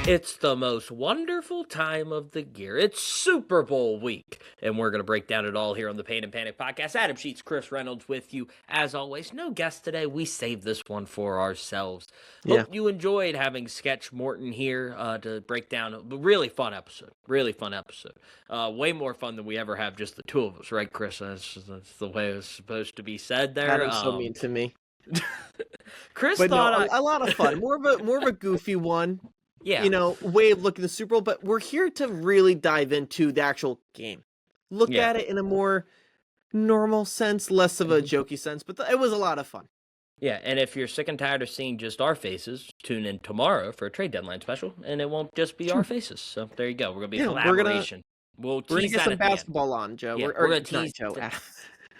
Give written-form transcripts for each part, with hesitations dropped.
It's the most wonderful time of the year. It's Super Bowl week, and we're going to break down it all here on the Pain and Panic podcast. Adam Sheets, Chris Reynolds with you. As always, no guest today. We saved this one for ourselves. Yeah. Hope you enjoyed having Sketch Morton here to break down a really fun episode. Really fun episode. Way more fun than we ever have just the two of us, right, Chris? That's the way it was supposed to be said there. Adam's so mean to me. Chris But thought no, a lot of fun. More of a goofy one. yeah. You know, way of looking at the Super Bowl, but we're here to really dive into the actual game. Look Yeah. at it in a more normal sense, less of a jokey sense, but it was a lot of fun. Yeah, and if you're sick and tired of seeing just our faces, tune in tomorrow for a trade deadline special, and it won't just be our faces. So there you go. We're gonna be a collaboration. We'll We're gonna tease get that some at the end. basketball on, Joe. Yeah, We're gonna not tease Joe.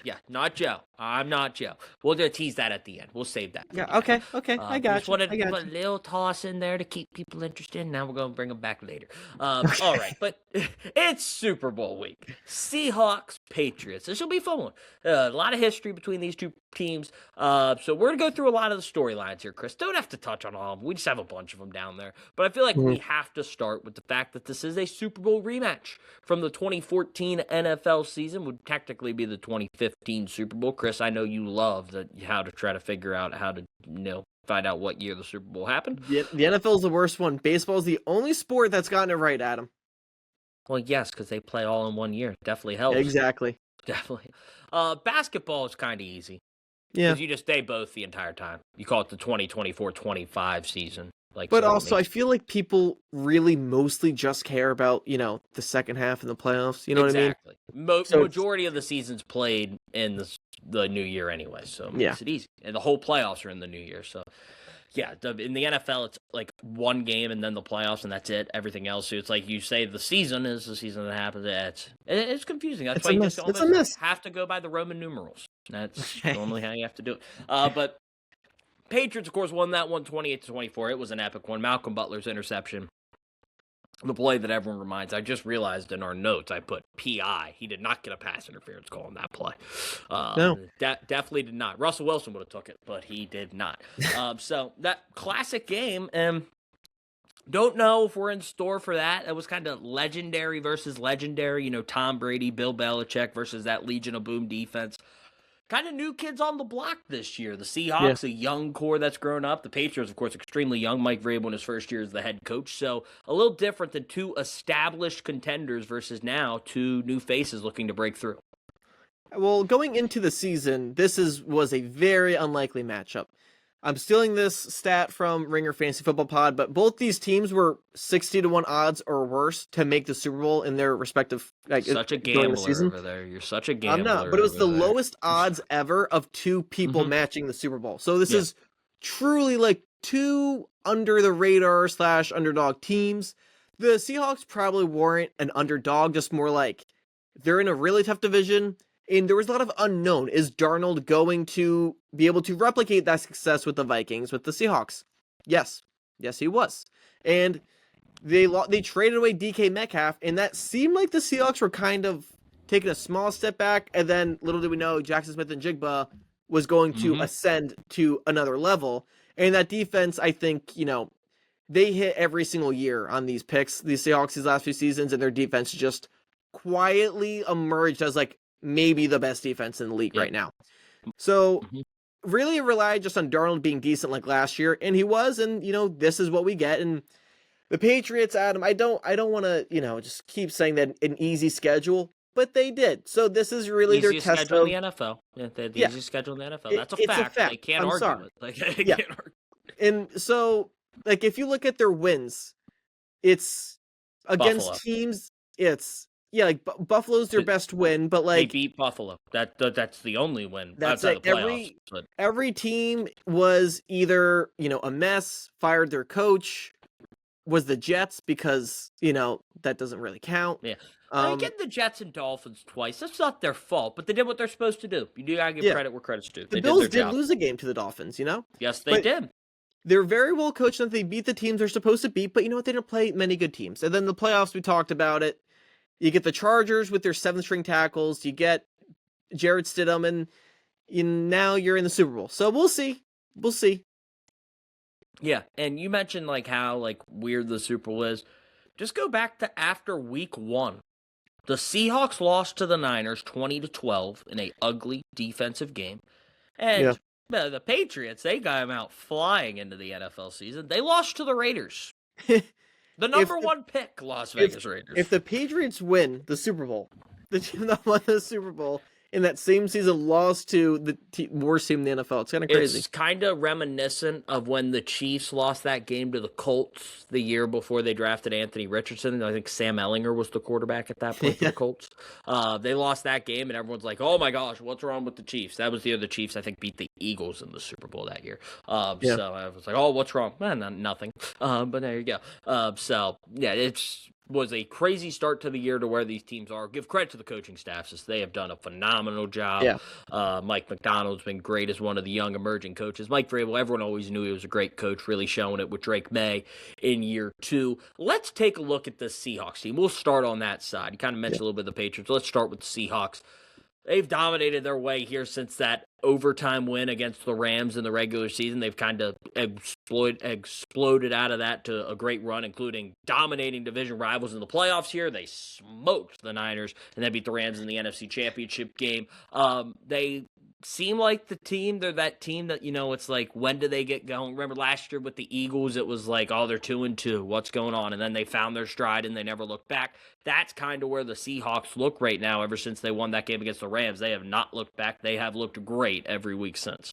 Yeah, not Joe. I'm not Joe. We'll just tease that at the end. We'll save that. Yeah, okay. I got just wanted you. to put a little toss in there to keep people interested. Now we're going to bring them back later. All right, but it's Super Bowl week. Seahawks, Patriots. This will be a fun one. A lot of history between these two teams. So we're going to go through a lot of the storylines here, Chris. Don't have to touch on all of them. We just have a bunch of them down there. But I feel like we have to start with the fact that this is a Super Bowl rematch from the 2014 NFL season. Would technically be the 2015 Super Bowl. Chris, I know you love how to try to figure out how to, find out what year the Super Bowl happened. The NFL is the worst one. Baseball is the only sport that's gotten it right, Adam. Well, yes, because they play all in 1 year. Definitely helps. Exactly. Definitely. Basketball is kind of easy. Yeah. Because you just stay both the entire time. You call it the 2024-25 season. But also, I feel like people really mostly just care about, the second half and the playoffs. You know what I mean? Exactly. Majority of the season's played in the new year anyway, so it makes it easy. And the whole playoffs are in the new year, so yeah. In the NFL, it's like one game and then the playoffs, and that's it. Everything else, so it's like you say the season is the season that happens. It's confusing. That's why you just almost have to go by the Roman numerals. That's normally how you have to do it. But Patriots, of course, won that one 28-24. It was an epic one. Malcolm Butler's interception. The play that everyone reminds. I just realized in our notes I put PI. He did not get a pass interference call on that play. No. Definitely did not. Russell Wilson would have took it, but he did not. So that classic game, and don't know if we're in store for that. It was kind of legendary versus legendary. Tom Brady, Bill Belichick versus that Legion of Boom defense. Kind of new kids on the block this year. The Seahawks, a young core that's grown up. The Patriots, of course, extremely young. Mike Vrabel in his first year as the head coach. So a little different than two established contenders versus now two new faces looking to break through. Well, going into the season, this was a very unlikely matchup. I'm stealing this stat from Ringer Fantasy Football Pod, but both these teams were 60-1 odds or worse to make the Super Bowl in their respective. Such a gambler over there. You're such a gambler. I'm not, but it was the lowest odds ever of two people matching the Super Bowl. So this is truly like two under the radar / underdog teams. The Seahawks probably weren't an underdog, just more like they're in a really tough division. And there was a lot of unknown. Is Darnold going to be able to replicate that success with the Vikings, with the Seahawks? Yes. Yes, he was. And they traded away DK Metcalf, and that seemed like the Seahawks were kind of taking a small step back, and then little did we know Jackson Smith and Jigba was going to ascend to another level. And that defense, I think, they hit every single year on these picks, these Seahawks these last few seasons, and their defense just quietly emerged as like maybe the best defense in the league right now. So really relied just on Darnold being decent like last year, and he was, and this is what we get. And the Patriots, Adam, I don't want to, just keep saying that an easy schedule, but they did. So this is really their test schedule in the NFL. Yeah, they had the easiest schedule in the NFL. That's a fact. They can't argue it. Like, they can't argue. And so, like, if you look at their wins, it's against Buffalo. teams, like Buffalo's their best win, but like they beat Buffalo. That's the only win. That's outside it. the playoffs, Every team was either a mess, fired their coach, was the Jets because that doesn't really count. Yeah, getting the Jets and Dolphins twice. That's not their fault, but they did what they're supposed to do. You do gotta give credit where credit's due. The Bills did lose a game to the Dolphins. Yes, they did. They're very well coached and they beat the teams they're supposed to beat, but you know what? They didn't play many good teams. And then the playoffs, we talked about it. You get the Chargers with their 7th-string tackles. You get Jarrett Stidham, and now you're in the Super Bowl. So we'll see. We'll see. Yeah, and you mentioned like how like weird the Super Bowl is. Just go back to after week 1. The Seahawks lost to the Niners 20-12 in a ugly defensive game. Yeah. And the Patriots, they got them out flying into the NFL season. They lost to the Raiders. The number one pick, Las Vegas Raiders. If the Patriots win the Super Bowl, the team that won the Super Bowl in that same season lost to the worst team in the NFL. It's kind of crazy. It's kind of reminiscent of when the Chiefs lost that game to the Colts the year before they drafted Anthony Richardson. I think Sam Ellinger was the quarterback at that point for the Colts. They lost that game, and everyone's like, oh my gosh, what's wrong with the Chiefs? That was the year the Chiefs, I think, beat the Eagles in the Super Bowl that year. So I was like, oh, what's wrong? Nothing. But there you go. So, yeah, it's was a crazy start to the year to where these teams are. Give credit to the coaching staffs as they have done a phenomenal job. Yeah. Mike Macdonald's been great as one of the young emerging coaches. Mike Vrabel, everyone always knew he was a great coach, really showing it with Drake May in year 2. Let's take a look at the Seahawks team. We'll start on that side. You kind of mentioned a little bit of the Patriots. Let's start with the Seahawks. They've dominated their way here since that overtime win against the Rams in the regular season. They've kind of exploded out of that to a great run, including dominating division rivals in the playoffs here. They smoked the Niners and then beat the Rams in the NFC Championship game. They seem like the team. They're that team that, it's like, when do they get going? Remember last year with the Eagles, it was like, oh, they're 2-2. What's going on? And then they found their stride and they never looked back. That's kind of where the Seahawks look right now. Ever since they won that game against the Rams, they have not looked back. They have looked great every week since.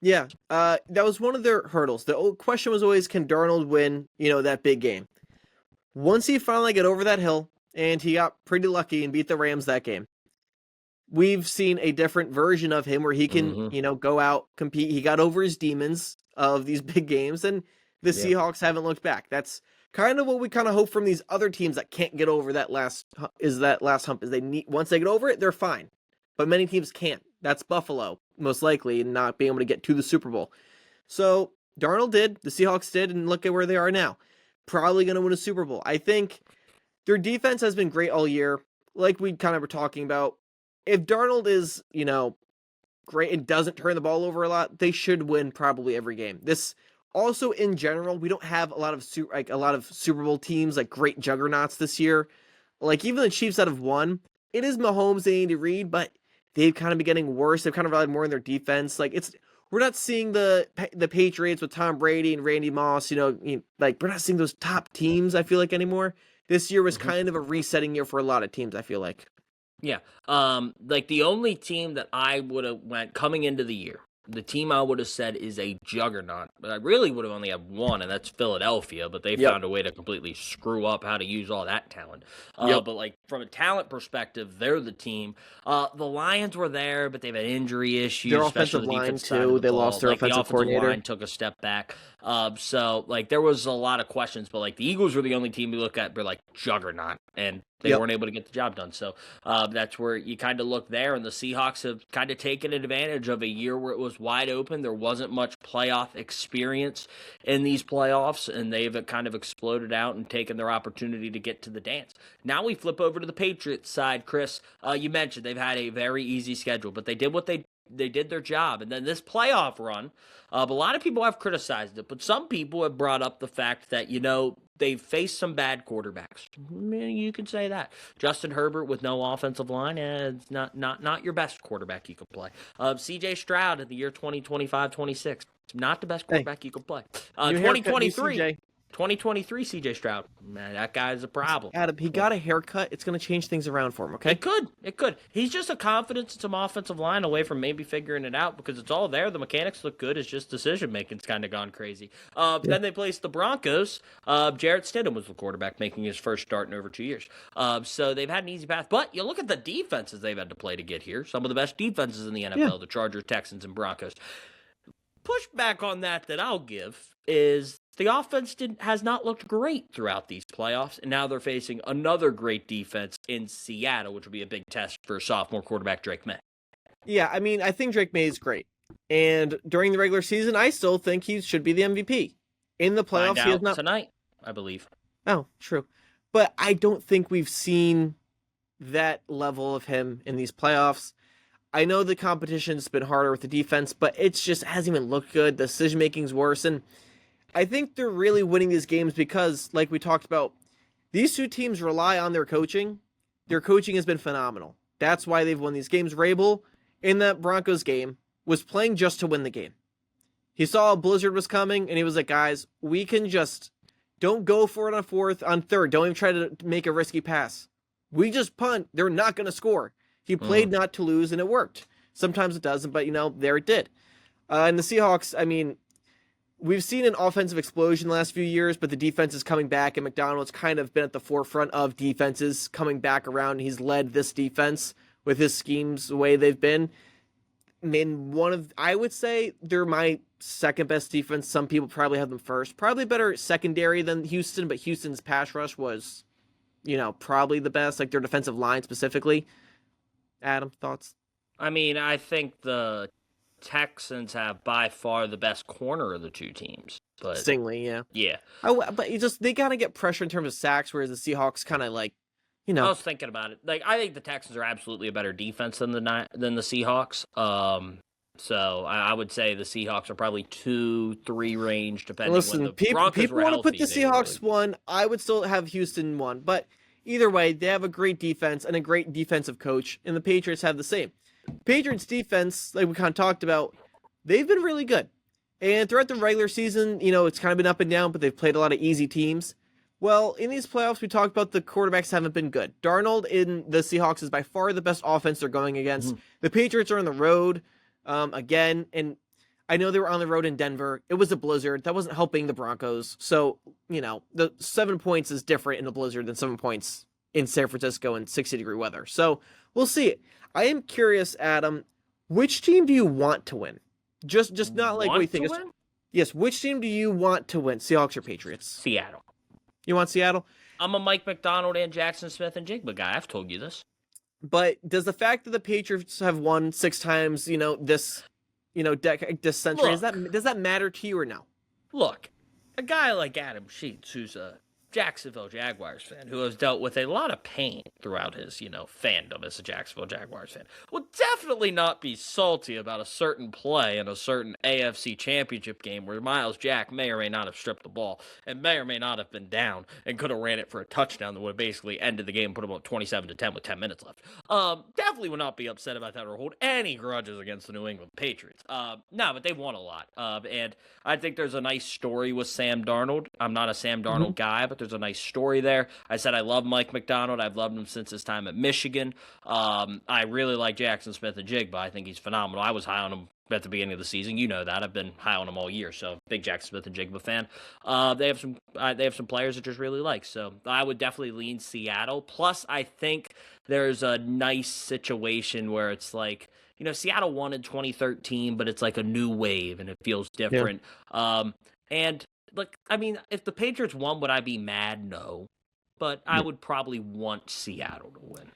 Yeah, that was one of their hurdles. The old question was always, can Darnold win, that big game? Once he finally got over that hill, and he got pretty lucky and beat the Rams that game, we've seen a different version of him where he can, go out, compete. He got over his demons of these big games, and the Seahawks haven't looked back. That's kind of what we kind of hope from these other teams that can't get over that last hump. Is they need, once they get over it, they're fine. But many teams can't. That's Buffalo, most likely, not being able to get to the Super Bowl. So Darnold did, the Seahawks did, and look at where they are now. Probably going to win a Super Bowl. I think their defense has been great all year, like we kind of were talking about. If Darnold is, great and doesn't turn the ball over a lot, they should win probably every game. This also, in general, we don't have a lot of Super Bowl teams, like great juggernauts this year. Like even the Chiefs that have won, it is Mahomes and Andy Reid, but they've kind of been getting worse. They've kind of relied more on their defense. Like we're not seeing the Patriots with Tom Brady and Randy Moss. We're not seeing those top teams, I feel like, anymore. This year was kind of a resetting year for a lot of teams, I feel like. Yeah. Like the only team that I would have went coming into the year, the team I would have said is a juggernaut, but I really would have only had one, and that's Philadelphia, but they found a way to completely screw up how to use all that talent. But like from a talent perspective, they're the team. The Lions were there, but they've had injury issues. Their offensive line too. They lost their offensive coordinator. Line took a step back. So like there was a lot of questions, but like the Eagles were the only team we look at, they're like juggernaut, and they weren't able to get the job done. So that's where you kind of look there, and the Seahawks have kind of taken advantage of a year where it was wide open. There wasn't much playoff experience in these playoffs, and they've kind of exploded out and taken their opportunity to get to the dance. Now we flip over to the Patriots side, Chris. You mentioned they've had a very easy schedule, but they did what they did their job. And then this playoff run, a lot of people have criticized it, but some people have brought up the fact that, they've faced some bad quarterbacks. You could say that. Justin Herbert with no offensive line, it's not your best quarterback you could play. C.J. Stroud in the year 2025-26, not the best quarterback you could play. 2023 C.J. Stroud, man, that guy's a problem. Adam, he got a haircut. It's going to change things around for him, okay? It could. He's just a confidence in some offensive line away from maybe figuring it out because it's all there. The mechanics look good. It's just decision-making's kind of gone crazy. Then they placed the Broncos. Jarrett Stidham was the quarterback making his first start in over 2 years. So they've had an easy path. But you look at the defenses they've had to play to get here. Some of the best defenses in the NFL, the Chargers, Texans, and Broncos. Pushback on that I'll give is the offense has not looked great throughout these playoffs, and now they're facing another great defense in Seattle, which will be a big test for sophomore quarterback Drake May. Yeah, I mean, I think Drake May is great. And during the regular season, I still think he should be the MVP. In the playoffs, he is not tonight, I believe. Oh, true. But I don't think we've seen that level of him in these playoffs. I know the competition's been harder with the defense, but it's just hasn't even looked good. The decision-making's worse, and I think they're really winning these games because, like we talked about, these two teams rely on their coaching. Their coaching has been phenomenal. That's why they've won these games. Vrabel, in that Broncos game, was playing just to win the game. He saw a blizzard was coming, and he was like, guys, we can just don't go for it on fourth, on third. Don't even try to make a risky pass. We just punt. They're not going to score. He played not to lose, and it worked. Sometimes it doesn't, but, there it did. And the Seahawks, I mean, we've seen an offensive explosion the last few years, but the defense is coming back, and Macdonald's kind of been at the forefront of defenses coming back around. He's led this defense with his schemes the way they've been. I would say they're my second best defense. Some people probably have them first. Probably better secondary than Houston, but Houston's pass rush was, probably the best, like their defensive line specifically. Adam, thoughts? I mean, I think the Texans have by far the best corner of the two teams. But Stingley, yeah. Yeah. But they got to get pressure in terms of sacks, whereas the Seahawks kind of like, I was thinking about it. Like, I think the Texans are absolutely a better defense than the Seahawks. So I would say the Seahawks are probably 2-3 range, depending. Listen, when the Broncos people want to put the Seahawks one. I would still have Houston one, but either way, they have a great defense and a great defensive coach, and the Patriots have the same. Patriots defense, like we kind of talked about, they've been really good. And throughout the regular season, it's kind of been up and down, but they've played a lot of easy teams. Well, in these playoffs, we talked about the quarterbacks haven't been good. Darnold in the Seahawks is by far the best offense they're going against. Mm-hmm. The Patriots are on the road again, and I know they were on the road in Denver. It was a blizzard. That wasn't helping the Broncos. So, the 7 points is different in a blizzard than 7 points in San Francisco in 60-degree weather. So, we'll see. I am curious, Adam, which team do you want to win? Just not like what you think. Yes, which team do you want to win? Seahawks or Patriots? Seattle. You want Seattle? I'm a Mike Macdonald and Jackson Smith-Njigba guy. I've told you this. But does the fact that the Patriots have won 6 times, this century, does that matter to you or no? Look, a guy like Adam Sheets, who's a Jacksonville Jaguars fan, who has dealt with a lot of pain throughout his, fandom as a Jacksonville Jaguars fan, will definitely not be salty about a certain play in a certain AFC Championship game where Myles Jack may or may not have stripped the ball and may or may not have been down and could have ran it for a touchdown that would have basically ended the game and put them up 27-10 with 10 minutes left. Definitely would not be upset about that or hold any grudges against the New England Patriots. No, but they won a lot. And I think there's a nice story with Sam Darnold. I'm not a Sam Darnold guy, but there's a nice story there. I said I love Mike Macdonald. I've loved him since his time at Michigan. I really like Jackson Smith-Njigba. I think he's phenomenal. I was high on him at the beginning of the season. You know that. I've been high on him all year, so big Jackson Smith-Njigba fan. They have some players that just really like. So I would definitely lean Seattle. Plus, I think there's a nice situation where it's like, Seattle won in 2013, but it's like a new wave and it feels different. Yeah. If the Patriots won, would I be mad? No. But I would probably want Seattle to win.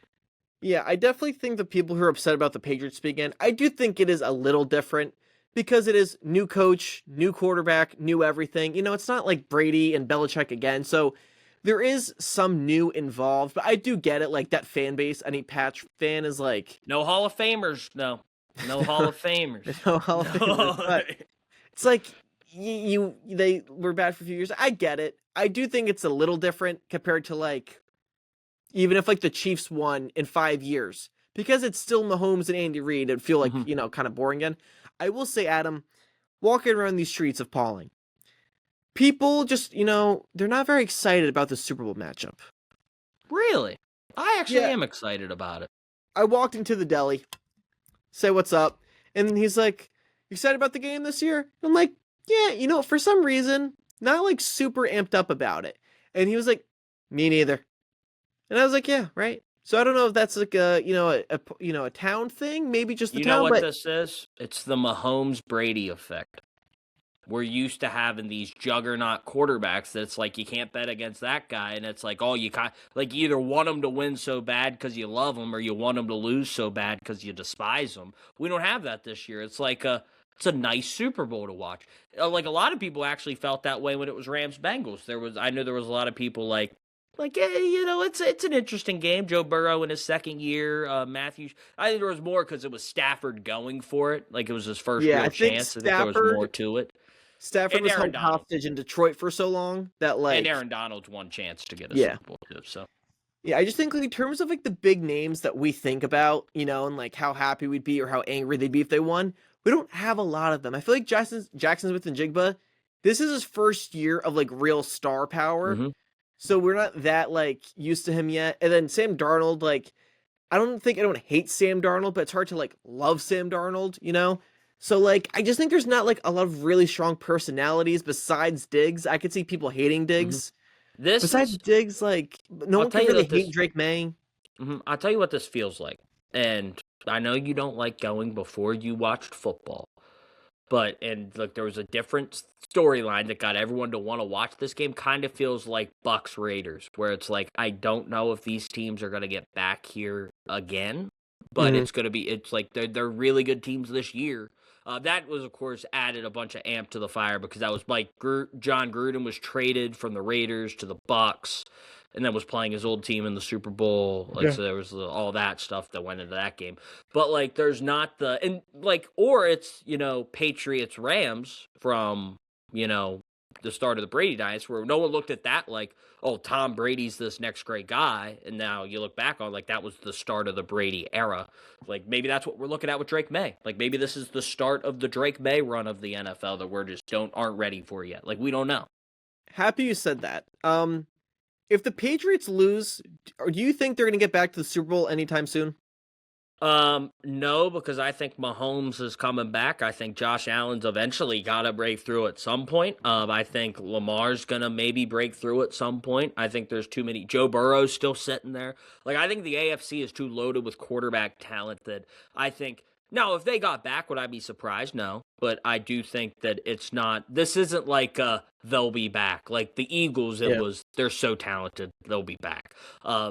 Yeah, I definitely think the people who are upset about the Patriots speaking, I do think it is a little different because it is new coach, new quarterback, new everything. It's not like Brady and Belichick again. So there is some new involved, but I do get it. Like that fan base, any Patch fan is like... No Hall of Famers. No Hall of Famers. No Hall of Famers. But it's like... they were bad for a few years. I get it. I do think it's a little different compared to even if the Chiefs won in 5 years, because it's still Mahomes and Andy Reid. It'd feel like, kind of boring again. I will say, Adam, walking around these streets of Pauling, people just, they're not very excited about the Super Bowl matchup. Really? I actually am excited about it. I walked into the deli, say what's up, and he's like, "You excited about the game this year?" I'm like, yeah, for some reason, not super amped up about it. And he was like, "Me neither." And I was like, "Yeah, right." So I don't know if that's like a town thing, maybe just the town. You know what this is? It's the Mahomes Brady effect. We're used to having these juggernaut quarterbacks that's like you can't bet against that guy, and it's like, oh, you either want them to win so bad because you love them, or you want them to lose so bad because you despise them. We don't have that this year. It's like it's a nice Super Bowl to watch. Like a lot of people actually felt that way when it was Rams-Bengals. I know there was a lot of people like, it's an interesting game. Joe Burrow in his second year, Matthews. I think there was more because it was Stafford going for it. Like it was his first real chance. I think there was more to it. Stafford was held hostage in Detroit for so long that and Aaron Donald's one chance to get a Yeah. Super Bowl too. So yeah, I just think like, in terms of like the big names that we think about, you know, and like how happy we'd be or how angry they'd be if they won, we don't have a lot of them. I feel like Jackson Smith and Jigba, this is his first year of like real star power. Mhm. So we're not that like used to him yet. And then Sam Darnold, like I don't think anyone hates Sam Darnold, but it's hard to like love Sam Darnold, you know? So like I just think there's not like a lot of really strong personalities besides Diggs. I could see people hating Diggs. Besides Diggs, like no one can really hate Drake May. I'll tell you what this feels like. And I know you don't like going before you watched football. And look, there was a different storyline that got everyone to want to watch this game. Kind of feels like Bucks Raiders, where it's like, I don't know if these teams are going to get back here again, but it's like they're really good teams this year. That was, of course, added a bunch of amp to the fire because that was like John Gruden was traded from the Raiders to the Bucks, and then was playing his old team in the Super Bowl. So there was all that stuff that went into that game. But like, there's not or it's Patriots Rams from the start of the Brady dynasty, where no one looked at that like, oh, Tom Brady's this next great guy, and now you look back on like that was the start of the Brady era. Like maybe that's what we're looking at with Drake May. Like maybe this is the start of the Drake May run of the NFL that we're just aren't ready for yet. Like we don't know. Happy you said that. If the Patriots lose, do you think they're going to get back to the Super Bowl anytime soon? No, because I think Mahomes is coming back. I think Josh Allen's eventually got to break through at some point. I think Lamar's going to maybe break through at some point. I think there's too many. Joe Burrow's still sitting there. Like, I think the AFC is too loaded with quarterback talent that I think. Now, if they got back, would I be surprised? No. But I do think that it's not. This isn't like they'll be back. Like the Eagles, they're so talented, they'll be back.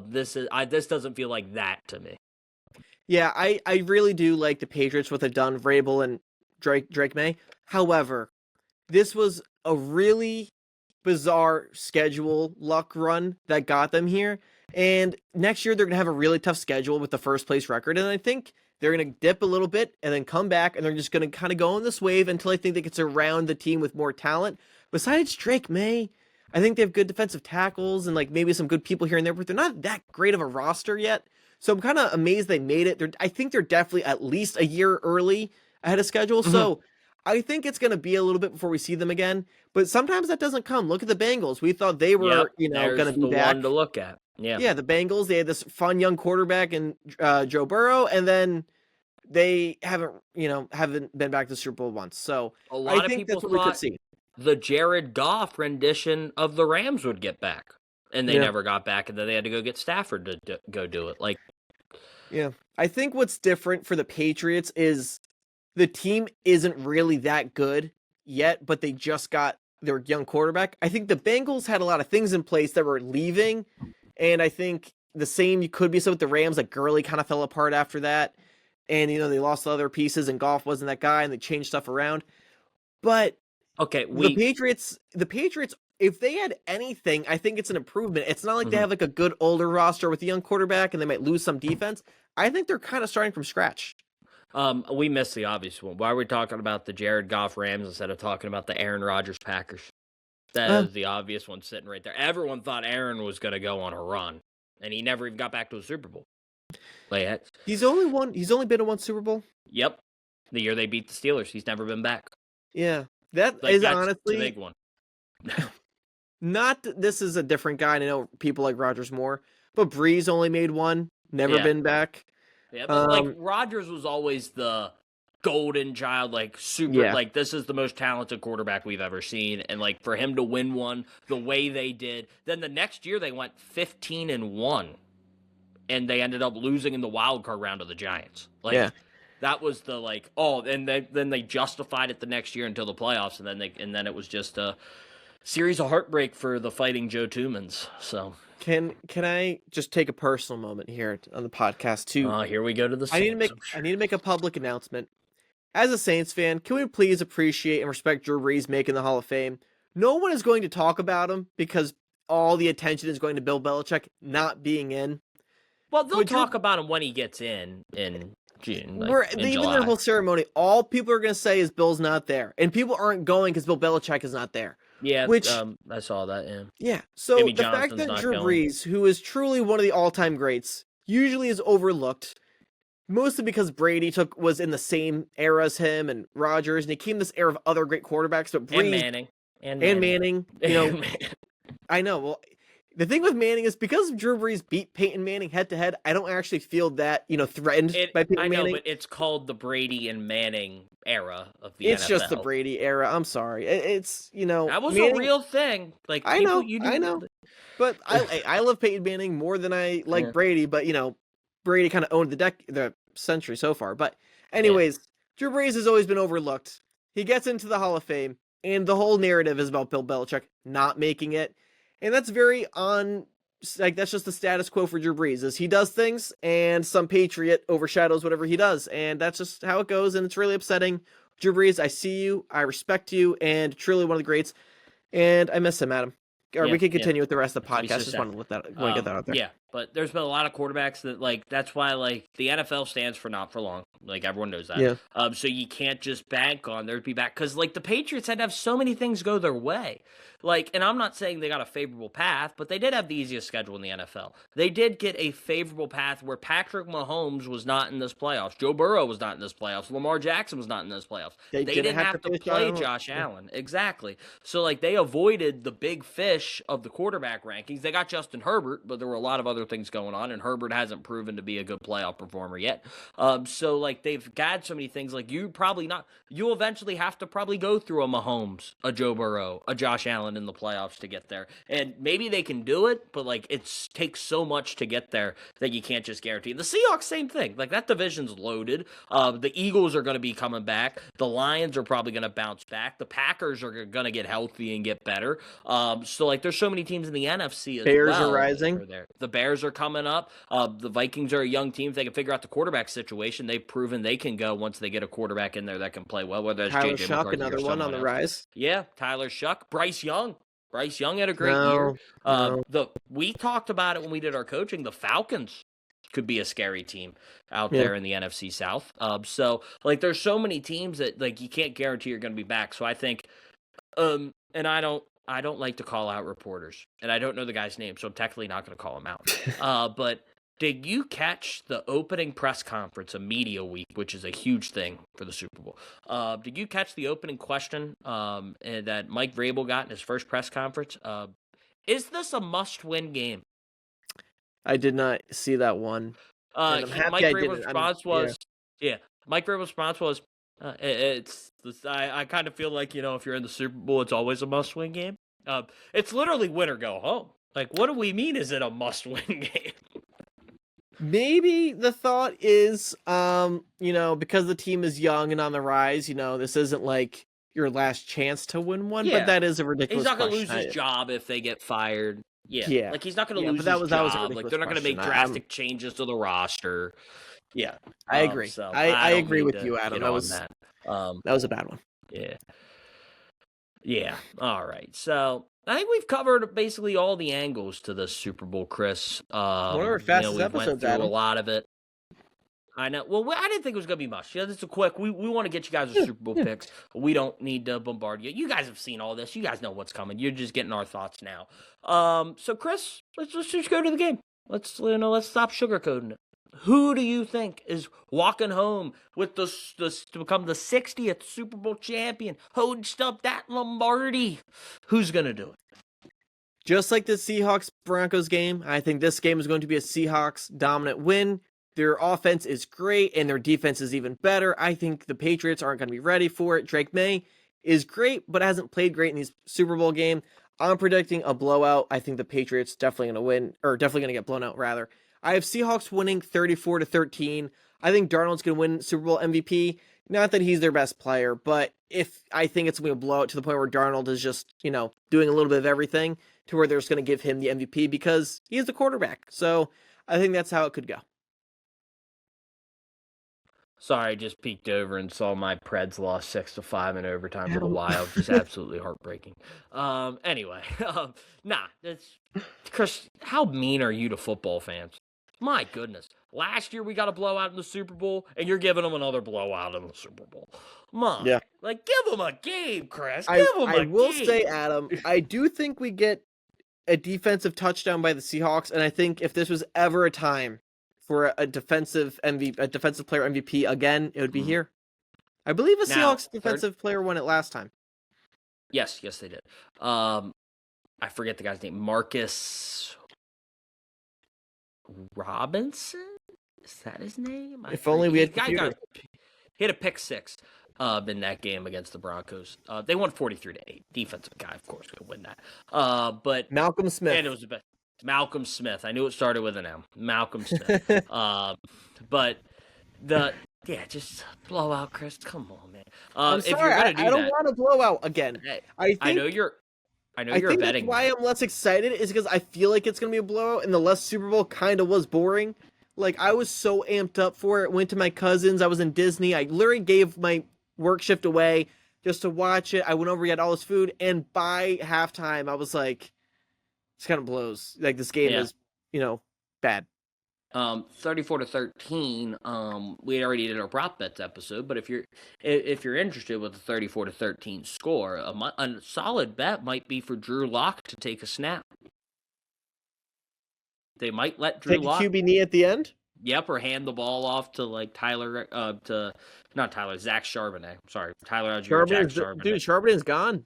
This doesn't feel like that to me. Yeah, I really do like the Patriots, what they've done, Vrabel and Drake May. However, this was a really bizarre schedule luck run that got them here. And next year, they're going to have a really tough schedule with the first place record. And I think they're going to dip a little bit and then come back. And they're just going to kind of go on this wave until I think they get surround the team with more talent. Besides Drake May, I think they have good defensive tackles and like maybe some good people here and there, but they're not that great of a roster yet. So I'm kind of amazed they made it. I think they're definitely at least a year early ahead of schedule. So I think it's going to be a little bit before we see them again. But sometimes that doesn't come. Look at the Bengals. We thought they were, going to be back. One to look at. Yeah, the Bengals. They had this fun young quarterback in Joe Burrow, and then they haven't been back to the Super Bowl once. So a lot of people that's what we could see. The Jared Goff rendition of the Rams would get back. And they never got back, and then they had to go get Stafford to go do it. Yeah. I think what's different for the Patriots is the team isn't really that good yet, but they just got their young quarterback. I think the Bengals had a lot of things in place that were leaving, and I think the same could be so with the Rams. Like Gurley kind of fell apart after that, and they lost other pieces, and Goff wasn't that guy, and they changed stuff around. But the Patriots. If they had anything, I think it's an improvement. It's not like they have like a good older roster with a young quarterback and they might lose some defense. I think they're kind of starting from scratch. We missed the obvious one. Why are we talking about the Jared Goff Rams instead of talking about the Aaron Rodgers Packers? That is the obvious one sitting right there. Everyone thought Aaron was going to go on a run, and he never even got back to a Super Bowl. He's only been in one Super Bowl? Yep. The year they beat the Steelers. He's never been back. Yeah. That's honestly a big one. This is a different guy, and I know people like Rodgers more, but Breeze only made one, never been back. Yeah, but Rodgers was always the golden child, this is the most talented quarterback we've ever seen, and for him to win one the way they did, then the next year they went 15-1, and they ended up losing in the wild card round of the Giants. That was the then they justified it the next year until the playoffs, and then it was just a series of heartbreak for the Fighting Joe Tumans. So can I just take a personal moment here on the podcast too? Here we go to the Saints. I need to make a public announcement. As a Saints fan, can we please appreciate and respect Drew Brees making the Hall of Fame? No one is going to talk about him because all the attention is going to Bill Belichick not being in. Well, they'll talk about him when he gets in June. Even their whole ceremony, all people are going to say is Bill's not there, and people aren't going because Bill Belichick is not there. Yeah, I saw that. Yeah. Yeah. So Jimmy the Johnson's fact that not Drew going. Brees, who is truly one of the all-time greats, usually is overlooked, mostly because Brady was in the same era as him and Rodgers, and he came this era of other great quarterbacks, but Brees and Manning, I know. Well, the thing with Manning is because Drew Brees beat Peyton Manning head to head, I don't actually feel that, threatened by Peyton Manning. But it's called the Brady and Manning era of the NFL. It's just the Brady era. I'm sorry. It's, that was Manning, a real thing. Like I know. But I love Peyton Manning more than I like Brady, but Brady kind of owned the century so far. But anyways, Drew Brees has always been overlooked. He gets into the Hall of Fame, and the whole narrative is about Bill Belichick not making it. And that's that's just the status quo for Drew Brees, is he does things and some patriot overshadows whatever he does. And that's just how it goes. And it's really upsetting. Drew Brees, I see you, I respect you, and truly one of the greats. And I miss him, Adam. Or we can continue with the rest of the podcast. Just want to get that out there. Yeah, but there's been a lot of quarterbacks that that's why the NFL stands for not for long. Everyone knows that. Yeah. So you can't just bank on there to be back because the Patriots had to have so many things go their way. And I'm not saying they got a favorable path, but they did have the easiest schedule in the NFL. They did get a favorable path where Patrick Mahomes was not in this playoffs. Joe Burrow was not in this playoffs. Lamar Jackson was not in this playoffs. They didn't have to play Josh Allen. Exactly. So they avoided the big fish of the quarterback rankings. They got Justin Herbert, but there were a lot of other things going on, and Herbert hasn't proven to be a good playoff performer yet. So they've got so many things. You'll eventually have to probably go through a Mahomes, a Joe Burrow, a Josh Allen in the playoffs to get there. And maybe they can do it, but it takes so much to get there that you can't just guarantee. The Seahawks, same thing. That division's loaded. The Eagles are going to be coming back. The Lions are probably going to bounce back. The Packers are going to get healthy and get better. So there's so many teams in the NFC as Bears well. Bears are rising. The Bears are coming up. The Vikings are a young team. If they can figure out the quarterback situation, they've proven they can go once they get a quarterback in there that can play well, whether that's Tyler J.J. Shuck, McCarthy another one on the rise. Yeah, Tyler Shuck. Bryce Young had a great year. We talked about it when we did our coaching. The Falcons could be a scary team out there in the NFC South. So there's so many teams that you can't guarantee you're going to be back. So I think, and I don't like to call out reporters, and I don't know the guy's name, so I'm technically not going to call him out. But did you catch the opening press conference of Media Week, which is a huge thing for the Super Bowl? Did you catch the opening question that Mike Vrabel got in his first press conference? Is this a must-win game? I did not see that one. Mike Vrabel's response was, Mike Vrabel's response was, I kind of feel like, if you're in the Super Bowl, it's always a must-win game. It's literally win or go home. What do we mean? Is it a must-win game? Maybe the thought is, because the team is young and on the rise, this isn't your last chance to win one, but that is a ridiculous question. He's not going to lose his job if they get fired. Yeah. He's not going to lose his job. They're not going to make drastic changes to the roster. Yeah. I agree. I agree with you, Adam. That was a bad one. Yeah. Yeah. All right. So I think we've covered basically all the angles to the Super Bowl, Chris. One of our fastest episodes, went through Adam. A lot of it. I know. Well, I didn't think it was going to be much. This is a quick. We want to get you guys a Super Bowl picks. We don't need to bombard you. You guys have seen all this. You guys know what's coming. You're just getting our thoughts now. So Chris, let's just go to the game. Let's stop sugarcoating it. Who do you think is walking home with to become the 60th Super Bowl champion? Hoist up that Lombardi. Who's going to do it? Just like the Seahawks-Broncos game, I think this game is going to be a Seahawks dominant win. Their offense is great, and their defense is even better. I think the Patriots aren't going to be ready for it. Drake May is great, but hasn't played great in these Super Bowl game. I'm predicting a blowout. I think the Patriots definitely going to win, or definitely going to get blown out, rather. I have Seahawks winning 34-13. I think Darnold's going to win Super Bowl MVP. Not that he's their best player, but I think it's going to blow out to the point where Darnold is just, doing a little bit of everything to where they're just going to give him the MVP because he is the quarterback. So I think that's how it could go. Sorry, I just peeked over and saw my Preds lost 6-5 in overtime for the Wild. Just absolutely heartbreaking. Anyway, Chris, how mean are you to football fans? My goodness. Last year we got a blowout in the Super Bowl, and you're giving them another blowout in the Super Bowl. Come on. Yeah. Like, give them a game, Chris. Give them a game. I will say, Adam, I do think we get a defensive touchdown by the Seahawks, and I think if this was ever a time for a defensive player MVP again, it would be here. I believe a Seahawks defensive player won it last time. Yes, they did. I forget the guy's name. Marcus Robinson? Is that his name? If only we had computer. He had a pick six in that game against the Broncos. They won 43-8. Defensive guy, of course, could win that. But Malcolm Smith. And it was the best. Malcolm Smith. I knew it started with an M. Malcolm Smith. But just blow out, Chris. Come on, man. I'm sorry, I don't want to blow out again. I know you're a betting. That's why I'm less excited is because I feel like it's gonna be a blowout, and the last Super Bowl kind of was boring. Like, I was so amped up for it. Went to my cousins. I was in Disney. I literally gave my work shift away just to watch it. I went over, we had all this food, and by halftime, I was like, "This kind of blows. Like, this game is, bad." 34-13. We already did our prop bets episode, but if you're interested with the 34-13 score, a solid bet might be for Drew Lock to take a snap. They might let Drew Lock take a QB knee at the end. Yep, or hand the ball off to Zach Charbonnet. Sorry, Tyler Charbonnet. Dude, Charbonnet's gone.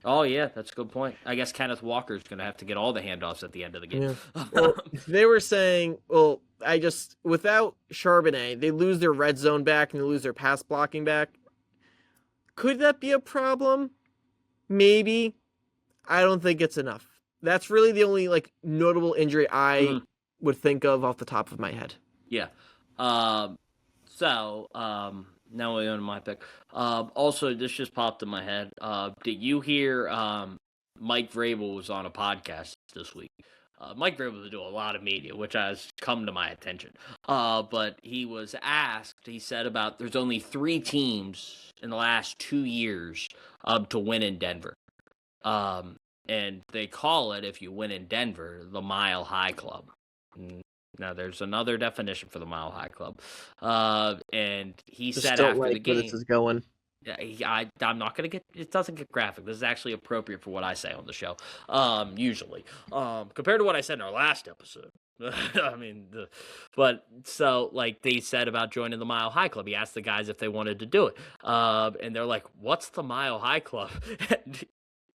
Oh yeah, that's a good point. I guess Kenneth Walker's going to have to get all the handoffs at the end of the game. Yeah. Well, they were saying, without Charbonnet, they lose their red zone back and they lose their pass blocking back. Could that be a problem? Maybe. I don't think it's enough. That's really the only notable injury I would think of off the top of my head. Yeah. Now we on my pick. Also, this just popped in my head. Did you hear Mike Vrabel was on a podcast this week? Mike Vrabel was doing a lot of media, which has come to my attention. But he was asked, he said there's only 3 teams in the last 2 years to win in Denver. And they call it, if you win in Denver, the Mile High Club. Now, there's another definition for the Mile High Club. And he said after the game... where this is going. I'm not going to it doesn't get graphic. This is actually appropriate for what I say on the show, usually. Compared to what I said in our last episode. They said about joining the Mile High Club. He asked the guys if they wanted to do it. And they're like, what's the Mile High Club?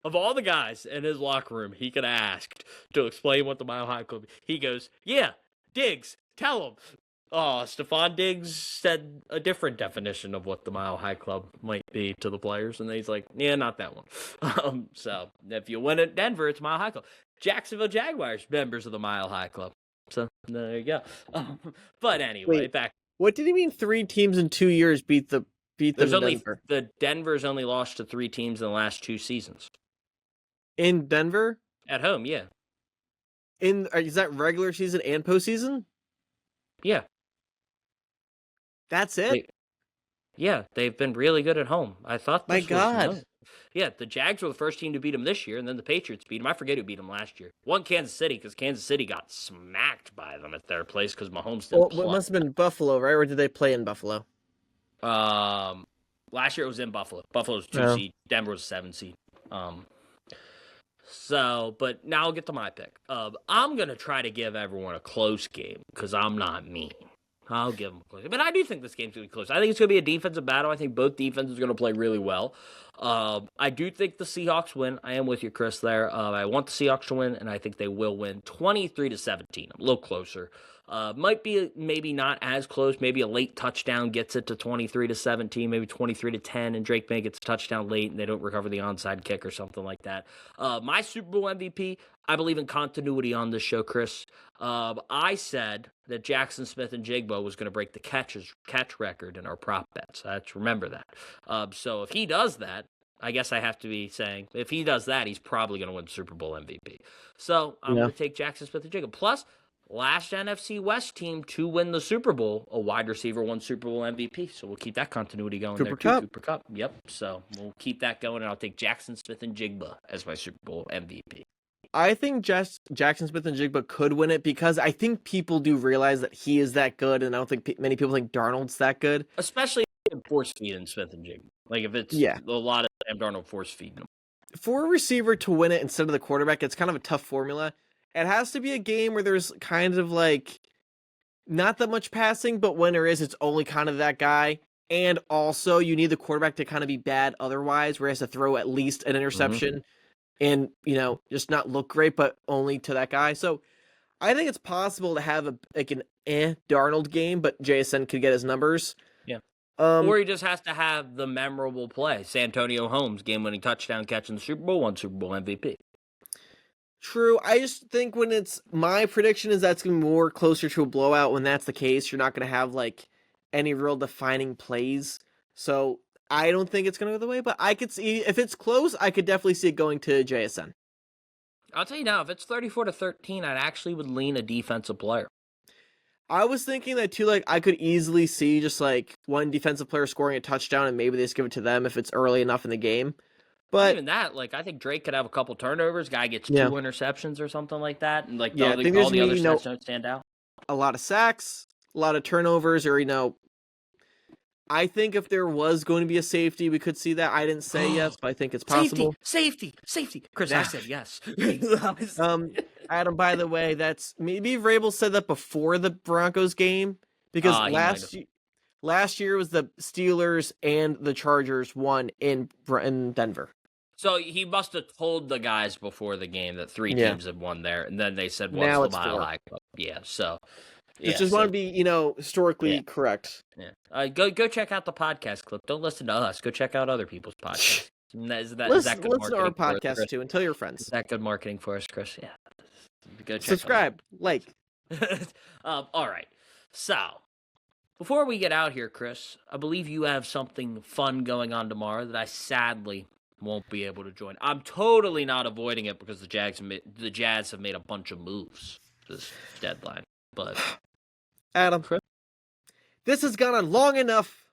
Of all the guys in his locker room, he could have asked to explain what the Mile High Club is. He goes, yeah, Diggs, tell him. Stephon Diggs said a different definition of what the Mile High Club might be to the players, and he's like, yeah, not that one. So if you win at Denver, it's Mile High Club. Jacksonville Jaguars, members of the Mile High Club. So there you go. But anyway, back. What did he mean 3 teams in 2 years beat them in Denver? Denver's only lost to 3 teams in the last 2 seasons. In Denver? At home, yeah. Is that regular season and postseason? Yeah. That's it? Yeah, they've been really good at home. I thought My God. Yeah, the Jags were the first team to beat them this year, and then the Patriots beat them. I forget who beat them last year. One Kansas City, because Kansas City got smacked by them at their place because Mahomes didn't play. It must have been Buffalo, right? Or did they play in Buffalo? Last year it was in Buffalo. Buffalo's 2 seed. Denver was 7 seed. But now I'll get to my pick. I'm going to try to give everyone a close game because I'm not mean. I'll give them a close game. But I do think this game's going to be close. I think it's going to be a defensive battle. I think both defenses are going to play really well. I do think the Seahawks win. I am with you, Chris, there. I want the Seahawks to win, and I think they will win 23-17. I'm a little closer. Might be maybe not as close. Maybe a late touchdown gets it to 23-17, maybe 23-10, and Drake May gets a touchdown late and they don't recover the onside kick or something like that. My Super Bowl MVP, I believe in continuity on this show, Chris. I said that Jackson Smith-Njigba was going to break the catch record in our prop bets. Let's remember that. So if he does that, I guess I have to be saying, if he does that, he's probably going to win Super Bowl MVP. So I'm going to take Jackson Smith-Njigba. Plus, last NFC West team to win the Super Bowl, a wide receiver won Super Bowl MVP. So we'll keep that continuity going there, too. Cooper Kupp. Yep. So we'll keep that going, and I'll take Jackson Smith-Njigba as my Super Bowl MVP. I think Jackson Smith-Njigba could win it because I think people do realize that he is that good, and I don't think many people think Darnold's that good. Especially in force feeding Smith-Njigba. Like, if it's a lot of Sam Darnold force feeding him. For a receiver to win it instead of the quarterback, it's kind of a tough formula. It has to be a game where there's kind of like not that much passing, but when there is, it's only kind of that guy. And also, you need the quarterback to kind of be bad otherwise, where he has to throw at least an interception and, just not look great, but only to that guy. So I think it's possible to have an Darnold game, but JSN could get his numbers. Yeah. Or he just has to have the memorable play. Santonio Holmes, game-winning touchdown catch in the Super Bowl, won Super Bowl MVP. True. I just think my prediction is that's going to be more closer to a blowout. When that's the case, you're not going to have any real defining plays. So I don't think it's going to go the way, but I could see if it's close, I could definitely see it going to JSN. I'll tell you now, if it's 34-13, I actually would lean a defensive player. I was thinking that too, I could easily see just one defensive player scoring a touchdown and maybe they just give it to them if it's early enough in the game. But even that, I think Drake could have a couple turnovers. Guy gets 2 interceptions or something like that, and I think all the other stats don't stand out. A lot of sacks, a lot of turnovers, or I think if there was going to be a safety, we could see that. I didn't say yes, but I think it's possible. Safety. Chris, I said yes. Adam, by the way, maybe Vrabel said that before the Broncos game because last year was the Steelers and the Chargers won in Denver. So he must have told the guys before the game that 3 teams had won there, and then they said, now "What's it's the Mile High Club?" Yeah, so just want to be, historically correct. Yeah, go check out the podcast clip. Don't listen to us. Go check out other people's podcasts. Is that good listen to our podcast us, too, and tell your friends. Is that good marketing for us, Chris? Yeah. Go check subscribe, like. All right. So before we get out here, Chris, I believe you have something fun going on tomorrow that I sadly won't be able to join. I'm totally not avoiding it because the Jazz have made a bunch of moves this deadline. But Adam, Chris? This has gone on long enough.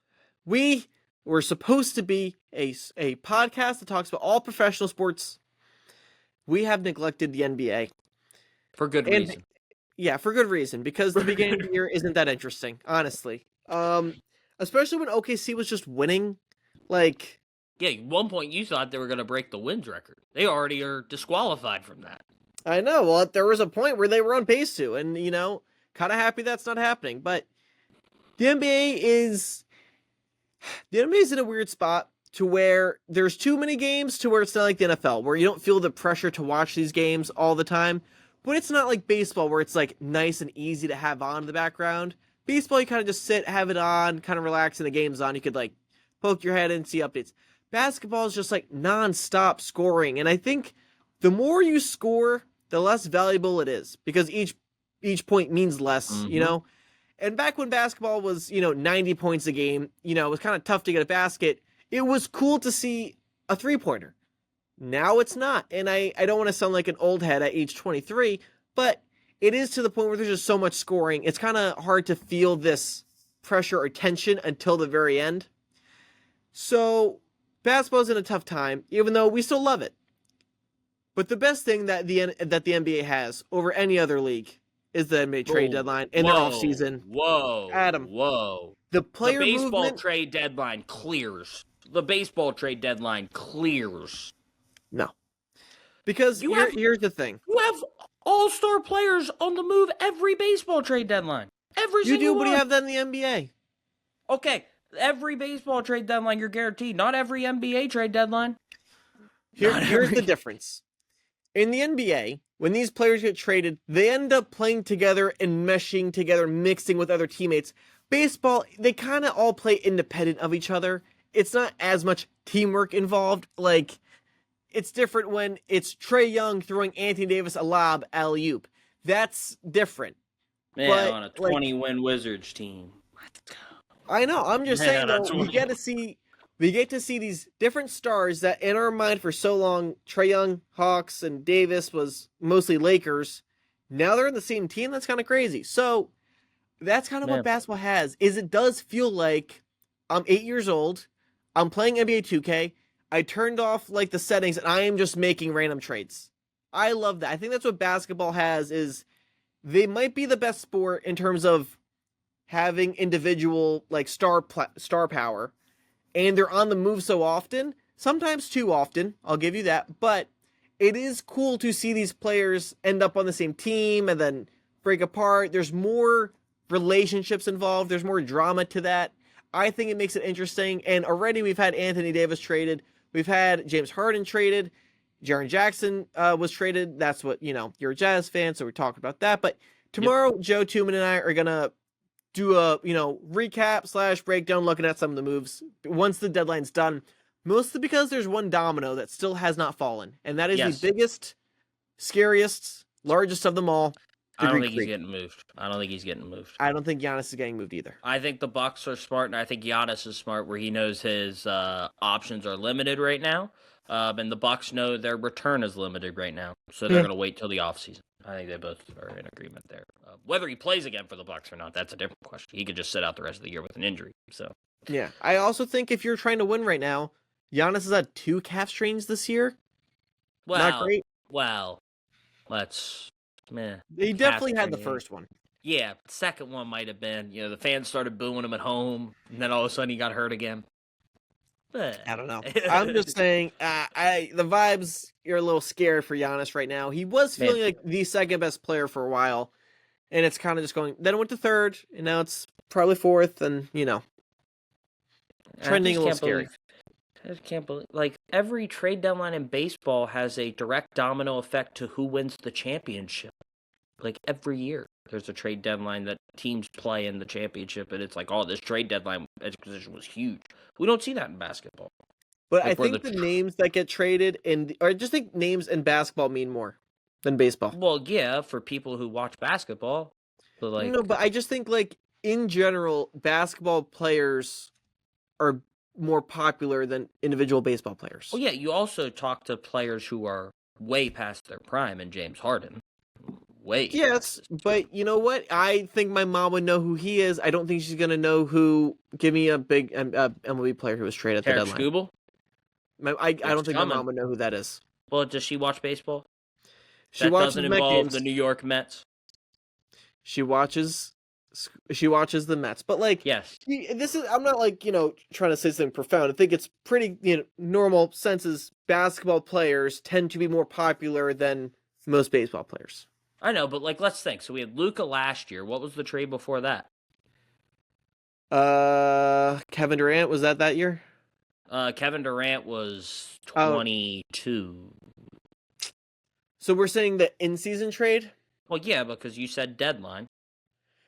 We were supposed to be a podcast that talks about all professional sports. We have neglected the NBA. For good reason. Yeah, for good reason. Because the beginning of the year isn't that interesting, honestly. Especially when OKC was just winning. Yeah, at one point you thought they were going to break the wins record. They already are disqualified from that. I know. Well, there was a point where they were on pace to, and, kind of happy that's not happening. But the NBA is in a weird spot to where there's too many games to where it's not like the NFL, where you don't feel the pressure to watch these games all the time. But it's not like baseball, where it's nice and easy to have on in the background. Baseball, you kind of just sit, have it on, kind of relax, and the game's on. You could poke your head in, see updates. Basketball is just non-stop scoring, and I think the more you score, the less valuable it is because each point means less, And back when basketball was 90 points a game, it was kind of tough to get a basket. It was cool to see a 3-pointer. Now it's not, and I don't want to sound like an old head at age 23, but it is to the point where there's just so much scoring. It's kind of hard to feel this pressure or tension until the very end. So basketball's in a tough time, even though we still love it. But the best thing that the NBA has over any other league is the NBA trade deadline and their offseason. Whoa, Adam. Whoa. The baseball trade deadline clears. The baseball trade deadline clears. No. Because here's the thing. You have all-star players on the move every baseball trade deadline. Every single one. You do, but you have that in the NBA. Okay, every baseball trade deadline you're guaranteed. Not every NBA trade deadline. Here's the difference. In the NBA, when these players get traded, they end up playing together and meshing together, mixing with other teammates. Baseball, they kind of all play independent of each other. It's not as much teamwork involved. It's different when it's Trae Young throwing Anthony Davis a lob alley-oop. That's different. Man, but, on a 20-win Wizards team. Let's go. I know. I'm just saying, though, we get to see these different stars that in our mind for so long, Trae Young, Hawks, and Davis was mostly Lakers. Now they're in the same team. That's kind of crazy. So that's kind of what basketball has, is it does feel like I'm 8 years old. I'm playing NBA 2K. I turned off the settings and I am just making random trades. I love that. I think that's what basketball has is they might be the best sport in terms of having individual like star power, and they're on the move so often, sometimes too often, I'll give you that, but it is cool to see these players end up on the same team and then break apart. There's more relationships involved, there's more drama to that. I think it makes it interesting, and already we've had Anthony Davis traded, we've had James Harden traded, Jaren Jackson was traded. That's what, you're a Jazz fan, so we talked about that. But tomorrow, Joe Tuman and I are going to do a, recap / breakdown looking at some of the moves once the deadline's done. Mostly because there's one domino that still has not fallen. And that is the biggest, scariest, largest of them all. I don't think he's getting moved. I don't think Giannis is getting moved either. I think the Bucks are smart, and I think Giannis is smart where he knows his options are limited right now. And the Bucks know their return is limited right now. So they're going to wait till the offseason. I think they both are in agreement there. Whether he plays again for the Bucks or not, that's a different question. He could just sit out the rest of the year with an injury. So yeah, I also think if you're trying to win right now, Giannis has had 2 calf strains this year. Well, not great. Well, let's He definitely had the first one. Yeah, the second one might have been. The fans started booing him at home, and then all of a sudden he got hurt again. I don't know. I'm just saying, the vibes, you're a little scared for Giannis right now. He was feeling like the second best player for a while, and it's kind of just going. Then it went to third, and now it's probably fourth, and trending a little scary. I just can't believe, every trade deadline in baseball has a direct domino effect to who wins the championship. Every year, there's a trade deadline that teams play in the championship, and it's this trade deadline acquisition was huge. We don't see that in basketball. But I think the names that get traded, or I just think names in basketball mean more than baseball. Well, yeah, for people who watch basketball. But no, but I just think, in general, basketball players are more popular than individual baseball players. Well, yeah, you also talk to players who are way past their prime, and James Harden. Yes, but you know what? I think my mom would know who he is. I don't think she's going to know who. Give me a big MLB player who was traded at the deadline. Skubal? I don't think my mom would know who that is. Well, does she watch baseball? She watches doesn't involve the New York Mets. She watches the Mets, but yes, this is. I'm not trying to say something profound. I think it's pretty normal senses. Basketball players tend to be more popular than most baseball players. I know, but let's think. So we had Luka last year. What was the trade before that? Kevin Durant, was that year? Kevin Durant was 22. So we're saying the in-season trade? Well, yeah, because you said deadline.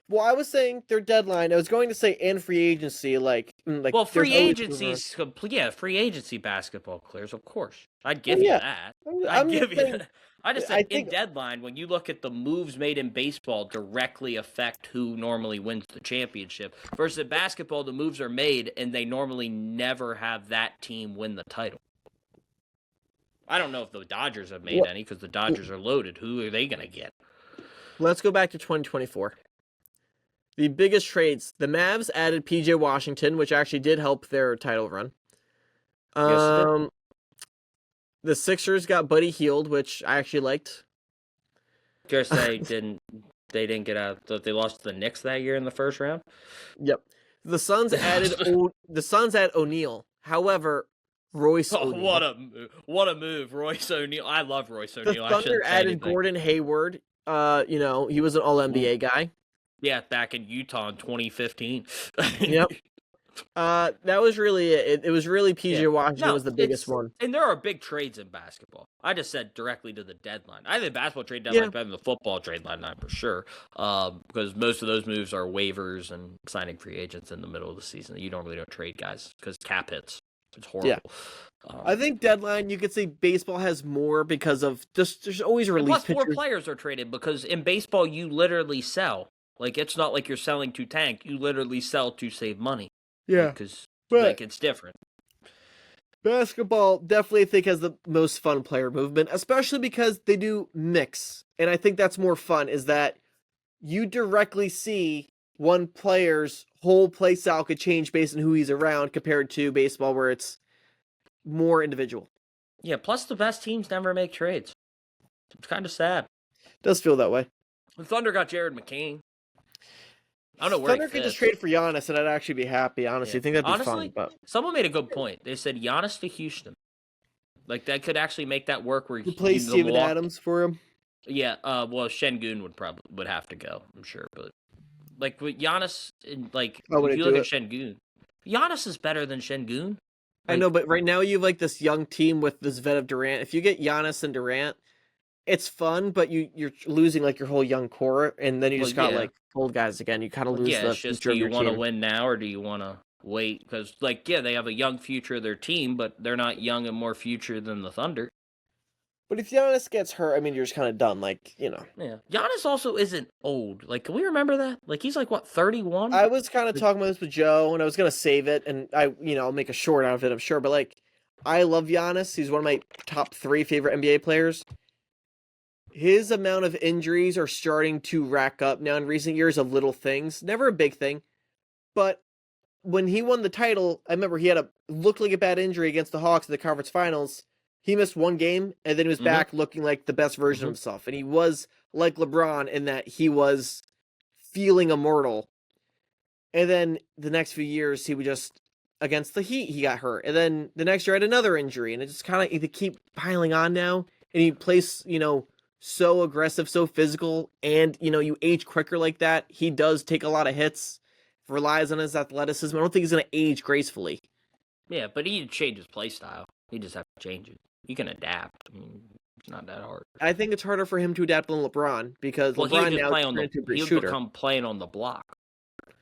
Well, I was saying their deadline. I was going to say and free agency, well, free agency's complete. Yeah, free agency basketball clears, of course. I'd give you that. I'd give you that. I just said in deadline, when you look at the moves made in baseball directly affect who normally wins the championship. Versus in basketball, the moves are made, and they normally never have that team win the title. I don't know if the Dodgers have made any, because the Dodgers are loaded. Who are they going to get? Let's go back to 2024. The biggest trades. The Mavs added P.J. Washington, which actually did help their title run. Yes, the Sixers got Buddy Hield, which I actually liked. Just they didn't get out. They lost to the Knicks that year in the first round. Yep. The Suns added O'Neal. However, Royce O'Neal. What a move, Royce O'Neal. I love Royce O'Neal. The Thunder added Gordon Hayward. He was an All-NBA guy. Yeah, back in Utah in 2015. Yep. That was really it. It was really P.J. Washington was the biggest one. And there are big trades in basketball. I just said directly to the deadline. I think basketball trade deadline better than the football trade deadline for sure. Because most of those moves are waivers and signing free agents in the middle of the season. You normally don't trade guys because cap hits. It's horrible. Yeah. I think deadline, you could say baseball has more because of there's always a release. Plus, more players are traded because in baseball you literally sell. It's not like you're selling to tank. You literally sell to save money. Yeah, because it's different. Basketball definitely, I think, has the most fun player movement, especially because they do mix. And I think that's more fun, is that you directly see one player's whole play style could change based on who he's around compared to baseball where it's more individual. Yeah, plus the best teams never make trades. It's kind of sad. Does feel that way. The Thunder got Jared McCain. I don't know where Thunder could just trade for Giannis, and I'd actually be happy. Honestly, I think that'd be fun. But someone made a good point. They said Giannis to Houston, like that could actually make that work. Where you play Steven Adams for him. Yeah. Well, Şengün would have to go. I'm sure, but like with Giannis, like if you look at Şengün, Giannis is better than Şengün. Like, I know, but right now you have like this young team with this vet of Durant. If you get Giannis and Durant, it's fun, but you're losing like your whole young core, and then you just got like old guys again. You kind of lose the future. Do you want to win now, or do you want to wait? Because they have a young future of their team, but they're not young and more future than the Thunder. But if Giannis gets hurt, I mean, you're just kind of done. Like, you know. Yeah, Giannis also isn't old. Like, can we remember that? Like, he's like what 31? I was kind of talking about this with Joe, and I was gonna save it, and I'll make a short out of it, I'm sure. But like, I love Giannis. He's one of my top 3 favorite NBA players. His amount of injuries are starting to rack up now in recent years of little things. Never a big thing. But when he won the title, I remember he looked like a bad injury against the Hawks in the conference finals. He missed one game, and then he was back looking like the best version of himself. And he was like LeBron in that he was feeling immortal. And then the next few years, he would just, against the Heat, he got hurt. And then the next year, had another injury. And it just kind of, they keep piling on now. And he plays, so aggressive, so physical, and you age quicker like that. He does take a lot of hits, relies on his athleticism. I don't think he's going to age gracefully. Yeah, but he change his play style. He just have to change it. He can adapt. I mean, it's not that hard. I think it's harder for him to adapt than LeBron because LeBron now he would become playing on the block.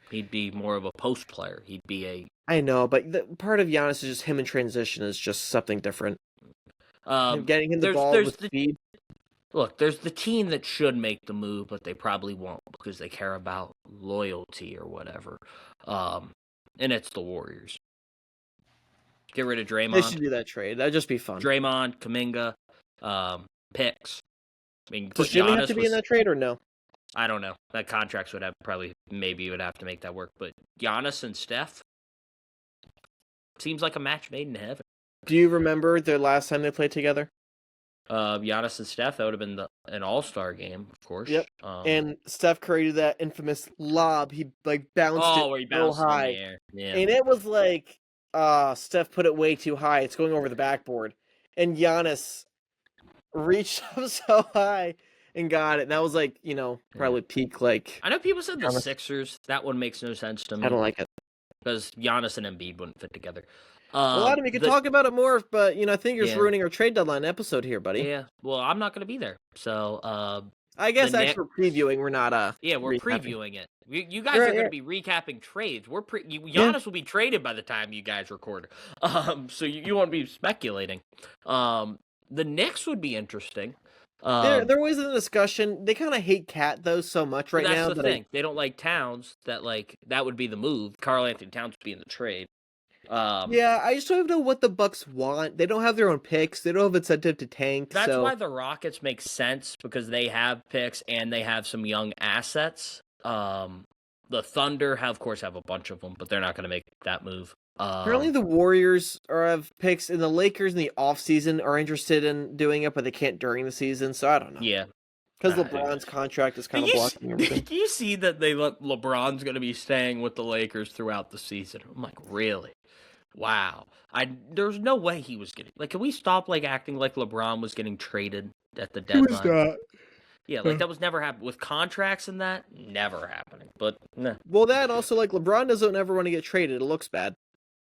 He'd be more of a post player. He'd be I know, but part of Giannis is just him in transition is just something different. Getting him the ball with speed. Look, there's the team that should make the move, but they probably won't because they care about loyalty or whatever. And it's the Warriors. Get rid of Draymond. They should do that trade. That'd just be fun. Draymond, Kuminga, picks. I mean, does Jimmy have to be in that trade or no? I don't know. That contracts would have maybe would have to make that work. But Giannis and Steph seems like a match made in heaven. Do you remember the last time they played together? Giannis and Steph, that would have been an all-star game, of course. Yep. And Steph created that infamous lob. He bounced it where he bounced real high. In the air. Yeah. And it was like, Steph put it way too high. It's going over the backboard. And Giannis reached up so high and got it. And that was like, probably peak like. I know people said the Sixers. That one makes no sense to me. I don't like it. Because Giannis and Embiid wouldn't fit together. Adam, we could talk about it more, but I think you're ruining our trade deadline episode here, buddy. Yeah, well, I'm not going to be there, so I guess actually we're previewing. We're not. We're previewing it. You guys are going to be recapping trades. Giannis will be traded by the time you guys record. So you won't be speculating. The Knicks would be interesting. There was a discussion. They kind of hate Cat though so much right now. That's the thing. They don't like Towns. That would be the move. Karl Anthony Towns would be in the trade. I just don't even know what the Bucks want. They don't have their own picks. They don't have incentive to tank. That's why the Rockets make sense because they have picks and they have some young assets. The Thunder of course have a bunch of them, but they're not going to make that move. Apparently the Warriors have picks, and the Lakers in the offseason are interested in doing it, but they can't during the season, so I don't know. Yeah. Because LeBron's contract is kind of blocking everything. Do you see that LeBron's going to be staying with the Lakers throughout the season? I'm like, really? Wow. There's no way he was getting... Can we stop, acting like LeBron was getting traded at the deadline? Who is that? Yeah, that was never happening. With contracts and that, never happening. But, nah. Well, that also, LeBron doesn't ever want to get traded. It looks bad.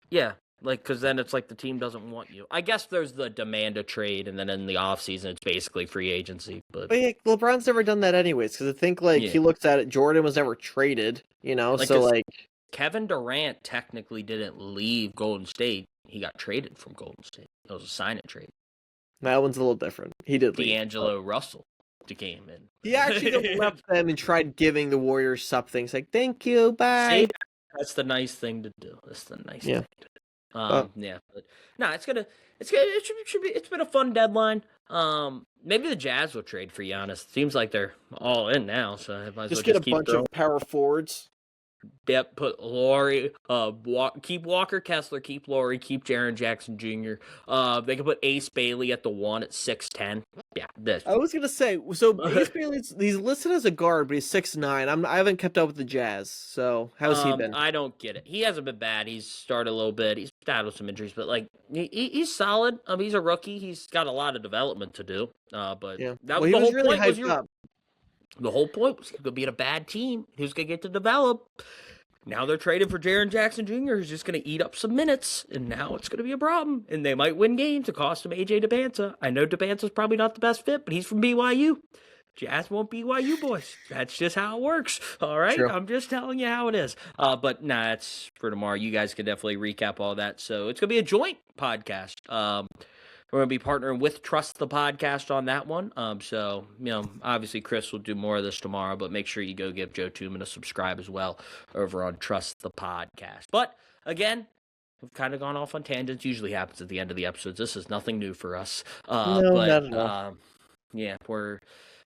Yeah, because then it's the team doesn't want you. I guess there's the demand of trade, and then in the offseason, it's basically free agency. But LeBron's never done that anyways, because I think, he looks at it, Jordan was never traded, Kevin Durant technically didn't leave Golden State. He got traded from Golden State. It was a sign-and trade. That one's a little different. He did leave. D'Angelo Russell came in. He actually left them and tried giving the Warriors something. It's like, thank you, bye. See, that's the nice thing to do. That's the nice thing to do. But no, it's been a fun deadline. Maybe the Jazz will trade for Giannis. Seems like they're all in now, so I might as well get a bunch of power forwards. Yep, put Laurie, keep Walker Kessler, keep Laurie, keep Jaren Jackson Jr. They can put Ace Bailey at the 1 at 6'10". Yeah, this. I was gonna say, so Ace Bailey's he's listed as a guard, but he's 6'9". I haven't kept up with the Jazz, so how's he been? I don't get it. He hasn't been bad. He's started a little bit. He's battled some injuries, but like he's solid. He's a rookie. He's got a lot of development to do. But yeah, that well, the whole really point hyped up. The whole point was going to be in a bad team. Who's going to get to develop? Now they're trading for Jaren Jackson Jr., who's just going to eat up some minutes, and now it's going to be a problem. And they might win games. It cost them AJ Debanta. I know Debanta's probably not the best fit, but he's from BYU. Jazz won't BYU boys. That's just how it works. All right? True. I'm just telling you how it is. But nah, that's for tomorrow. You guys can definitely recap all that. So it's going to be a joint podcast. We're going to be partnering with Trust the Podcast on that one. So, obviously Chris will do more of this tomorrow, but make sure you go give Joe Tooman a subscribe as well over on Trust the Podcast. But, again, we've kind of gone off on tangents. Usually happens at the end of the episodes. This is nothing new for us. No, not at all. Yeah,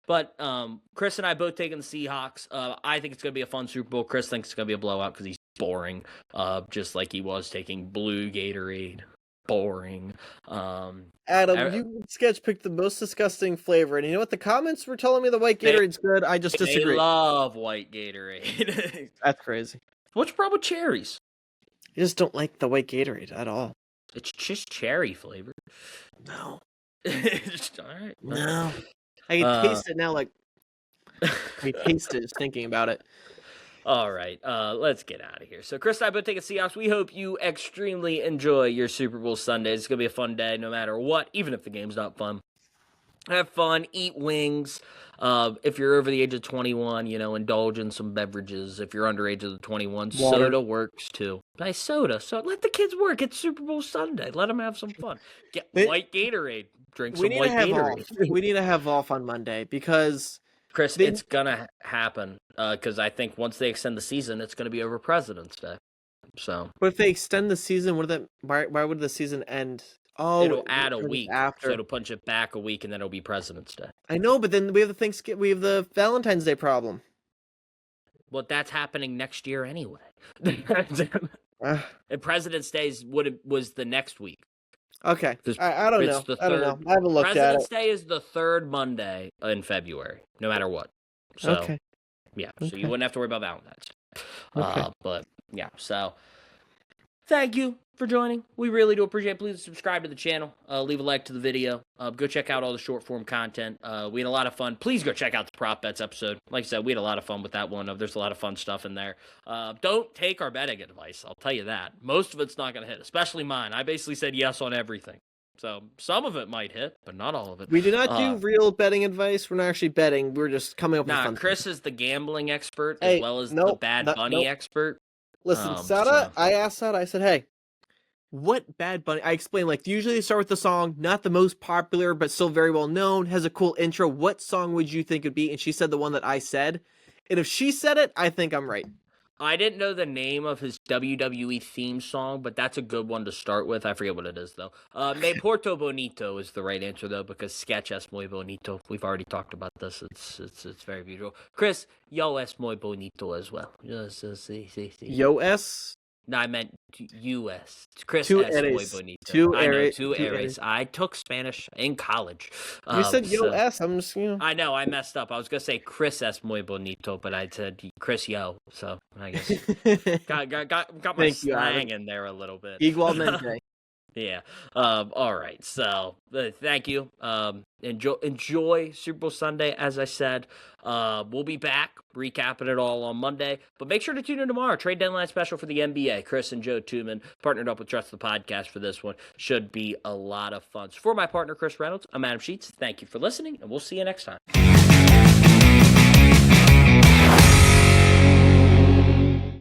But Chris and I both taking the Seahawks. I think it's going to be a fun Super Bowl. Chris thinks it's going to be a blowout because he's boring, just like he was taking blue Gatorade. Boring. Adam, you sketch picked the most disgusting flavor, and you know what? The comments were telling me the white Gatorade's good. I just disagree. They love white Gatorade. That's crazy. What's your problem with cherries? You just don't like the white Gatorade at all. It's just cherry flavor. No. All right. No. I can taste it now. Like I taste it just thinking about it. All right, let's get out of here. So, Chris and I both take a Seahawks. We hope you extremely enjoy your Super Bowl Sunday. It's going to be a fun day no matter what, even if the game's not fun. Have fun, eat wings. If you're over the age of 21, indulge in some beverages. If you're under age of 21, water. Soda works too. Nice soda. So let the kids work. It's Super Bowl Sunday. Let them have some fun. Get white Gatorade. Drink some white Gatorade. We need to have off on Monday because... Chris, it's going to happen because I think once they extend the season, it's going to be over President's Day. So, but if they extend the season, why would the season end? Oh, it'll add a week after, so it'll punch it back a week, and then it'll be President's Day. I know, but then we have the Valentine's Day problem. Well, that's happening next year anyway. And President's Day was the next week. Okay, I don't know. I don't know. I haven't looked at it. President's Day is the third Monday in February, no matter what. So, okay. Yeah, so you wouldn't have to worry about Valentine's. Okay. But, yeah, so thank you for joining. We really do appreciate it. Please subscribe to the channel. Leave a like to the video. Go check out all the short-form content. We had a lot of fun. Please go check out the Prop Bets episode. Like I said, we had a lot of fun with that one. There's a lot of fun stuff in there. Don't take our betting advice. I'll tell you that. Most of it's not going to hit, especially mine. I basically said yes on everything. So some of it might hit, but not all of it. We do not do real betting advice. We're not actually betting. We're just coming up with fun Chris things. Is the gambling expert as well as the Bad Bunny expert. Listen, Sada, I asked Sada, I said, hey, what Bad Bunny? I explained, usually they start with the song, not the most popular, but still very well known, has a cool intro. What song would you think it would be? And she said the one that I said. And if she said it, I think I'm right. I didn't know the name of his WWE theme song, but that's a good one to start with. I forget what it is, though. Me Porto Bonito is the right answer, though, because Sketch es muy bonito. We've already talked about this. It's very beautiful. Chris, yo es muy bonito as well. Yo es? No, I meant U.S. Chris two es eres. muy bonito. Two eres. I took Spanish in college. You said yo es. I'm just, I know, I messed up. I was going to say Chris es muy bonito, but I said Chris yo. So, I guess got my slang in there a little bit. Igualmente. Yeah. All right. So, thank you. Enjoy Super Bowl Sunday, as I said. We'll be back recapping it all on Monday. But make sure to tune in tomorrow. Trade deadline special for the NBA. Chris and Joe Tooman partnered up with Trust the Podcast for this one. Should be a lot of fun. So for my partner, Chris Reynolds, I'm Adam Sheets. Thank you for listening, and we'll see you next time.